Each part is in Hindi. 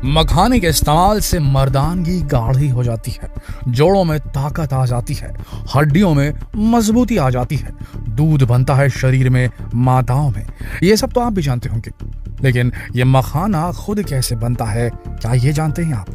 मखाने के इस्तेमाल से मर्दानगी गाढ़ी हो जाती है, जोड़ों में ताकत आ जाती है, हड्डियों में मजबूती आ जाती है, दूध बनता है शरीर में, माताओं में। ये सब तो आप भी जानते होंगे, लेकिन ये मखाना खुद कैसे बनता है, क्या ये जानते हैं आप?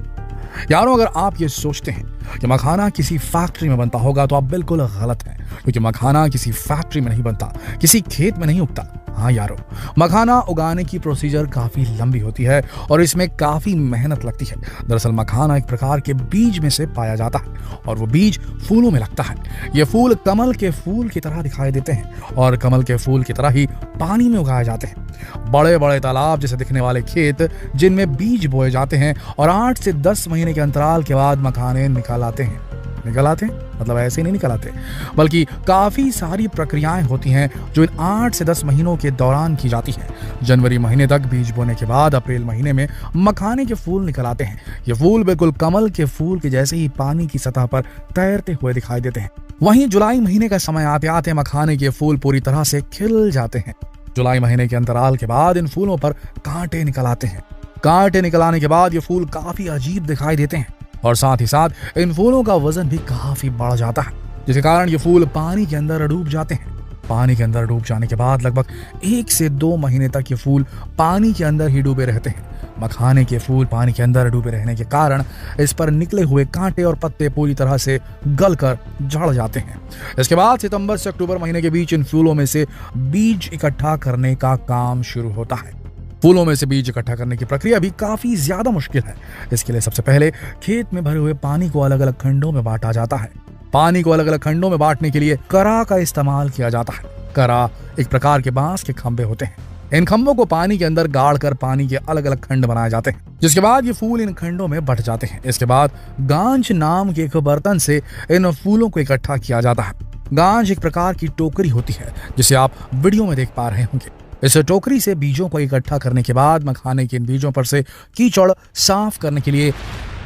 यारों, अगर आप ये सोचते हैं कि मखाना किसी फैक्ट्री में बनता होगा तो आप बिल्कुल गलत हैं, क्योंकि मखाना किसी फैक्ट्री में नहीं बनता, किसी खेत में नहीं उगता। हाँ यारों, मखाना उगाने की प्रोसीजर काफी लंबी होती है और इसमें काफी मेहनत लगती है। दरअसल मखाना एक प्रकार के बीज में से पाया जाता है और वो बीज फूलों में लगता है। ये फूल कमल के फूल की तरह दिखाई देते हैं और कमल के फूल की तरह ही पानी में उगाए जाते हैं। बड़े बड़े तालाब जैसे दिखने वाले खेत जिनमें बीज बोए जाते हैं और 8 से 10 महीने के अंतराल के बाद मखाने निकल आते हैं। मतलब ऐसे ही नहीं निकल आते, बल्कि काफी सारी प्रक्रियाएं होती हैं जो इन 8 से 10 महीनों के दौरान की जाती हैं। जनवरी महीने तक बीज बोने के बाद अप्रैल महीने में मखाने के फूल निकल आते हैं। ये फूल बिल्कुल कमल के फूल के जैसे ही पानी की सतह पर तैरते हुए दिखाई देते हैं। वहीं जुलाई महीने का समय आते आते मखाने के फूल पूरी तरह से खिल जाते हैं। जुलाई महीने के अंतराल के बाद इन फूलों पर कांटे निकल आते हैं। कांटे निकल आने के बाद ये फूल काफी अजीब दिखाई देते हैं और साथ ही साथ इन फूलों का वजन भी काफी बढ़ जाता है, जिसके कारण ये फूल पानी के अंदर डूब जाते हैं। पानी के अंदर डूब जाने के बाद लगभग 1 से 2 महीने तक ये फूल पानी के अंदर ही डूबे रहते हैं। मखाने के फूल पानी के अंदर डूबे रहने के कारण इस पर निकले हुए कांटे और पत्ते पूरी तरह से गलकर झड़ जाते हैं। इसके बाद सितंबर से अक्टूबर महीने के बीच इन फूलों में से बीज इकट्ठा करने का काम शुरू होता है। फूलों में से बीज इकट्ठा करने की प्रक्रिया भी काफी ज्यादा मुश्किल है। इसके लिए सबसे पहले खेत में भरे हुए पानी को अलग अलग खंडों में बांटा जाता है। पानी को अलग अलग खंडों में बांटने के लिए करा का इस्तेमाल किया जाता है। करा एक प्रकार के बांस के खंभे होते हैं। इन खंभों को पानी के अंदर गाड़ कर पानी के अलग अलग खंड बनाए जाते हैं, जिसके बाद ये फूल इन खंडों में बंट जाते हैं। इसके बाद गांज नाम के एक बर्तन से इन फूलों को इकट्ठा किया जाता है। गांज एक प्रकार की टोकरी होती है, जिसे आप वीडियो में देख पा रहे होंगे। इस टोकरी से बीजों को इकट्ठा करने के बाद मखाने के इन बीजों पर से कीचड़ साफ करने के लिए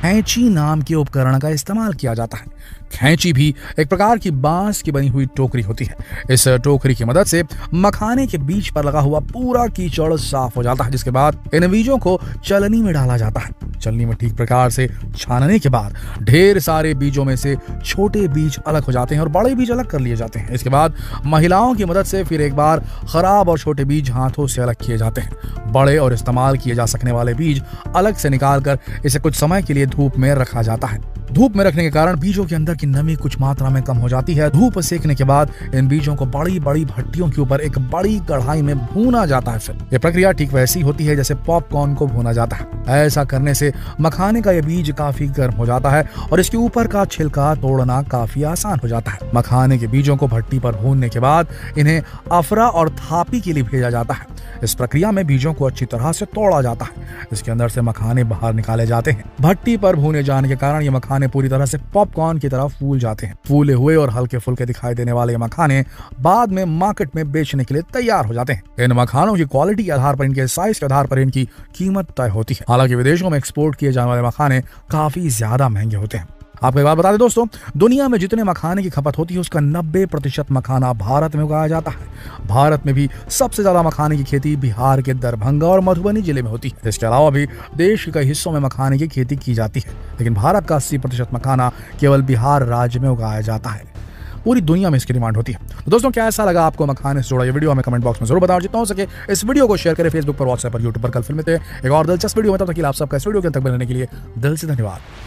खैंची नाम के उपकरण का इस्तेमाल किया जाता है। खैंची भी एक प्रकार की बांस की बनी हुई टोकरी होती है। इस टोकरी की मदद से मखाने के बीज पर लगा हुआ पूरा कीचड़ साफ हो जाता है, जिसके बाद इन बीजों को चलनी में डाला जाता है। चलनी में ठीक प्रकार से छानने के बाद ढेर सारे बीजों में से छोटे बीज अलग हो जाते हैं और बड़े बीज अलग कर लिए जाते हैं। इसके बाद महिलाओं की मदद से फिर एक बार खराब और छोटे बीज हाथों से अलग किए जाते हैं। बड़े और इस्तेमाल किए जा सकने वाले बीज अलग से निकालकर इसे कुछ समय के लिए धूप में रखा जाता है। धूप में रखने के कारण बीजों के अंदर की नमी कुछ मात्रा में कम हो जाती है। धूप सेकने के बाद इन बीजों को बड़ी बड़ी भट्टियों के ऊपर एक बड़ी कढ़ाई में भूना जाता है। फिर ये प्रक्रिया ठीक वैसी होती है जैसे पॉपकॉर्न को भूना जाता है। ऐसा करने से मखाने का ये बीज काफी गर्म हो जाता है और इसके ऊपर का छिलका तोड़ना काफी आसान हो जाता है। मखाने के बीजों को भट्टी पर भूनने के बाद इन्हें अफरा और थापी के लिए भेजा जाता है। इस प्रक्रिया में बीजों को अच्छी तरह से तोड़ा जाता है। इसके अंदर से मखाने बाहर निकाले जाते हैं। भट्टी पर भूने जाने के कारण ये मखाने पूरी तरह से पॉपकॉर्न की तरह फूल जाते हैं। फूले हुए और हल्के फुल्के दिखाई देने वाले ये मखाने बाद में मार्केट में बेचने के लिए तैयार हो जाते हैं। इन मखानों की क्वालिटी के आधार पर, इनके साइज के आधार पर इनकी कीमत तय होती है। हालांकि विदेशों में एक्सपोर्ट किए जाने वाले मखाने काफी ज्यादा महंगे होते हैं। आपको एक बात बता दें दोस्तों, दुनिया में जितने मखाने की खपत होती है उसका 90% मखाना भारत में उगाया जाता है। भारत में भी सबसे ज्यादा मखाने की खेती बिहार के दरभंगा और मधुबनी जिले में होती है। इसके अलावा भी देश के कई हिस्सों में मखाने की खेती की जाती है, लेकिन भारत का 80% मखाना केवल बिहार राज्य में उगाया जाता है। पूरी दुनिया में इसकी डिमांड होती है। तो दोस्तों, क्या ऐसा लगा आपको मखाने से जुड़ा ये वीडियो? हमें कमेंट बॉक्स में जरूर बताओ। जितना हो सके इस वीडियो को शेयर करें फेसबुक पर, व्हाट्सएप पर, यूट्यूब पर। कल फिर मिलते हैं एक और दिलचस्प वीडियो में। तब तक आप सबका इस वीडियो के अंत तक बनने के लिए दिल से धन्यवाद।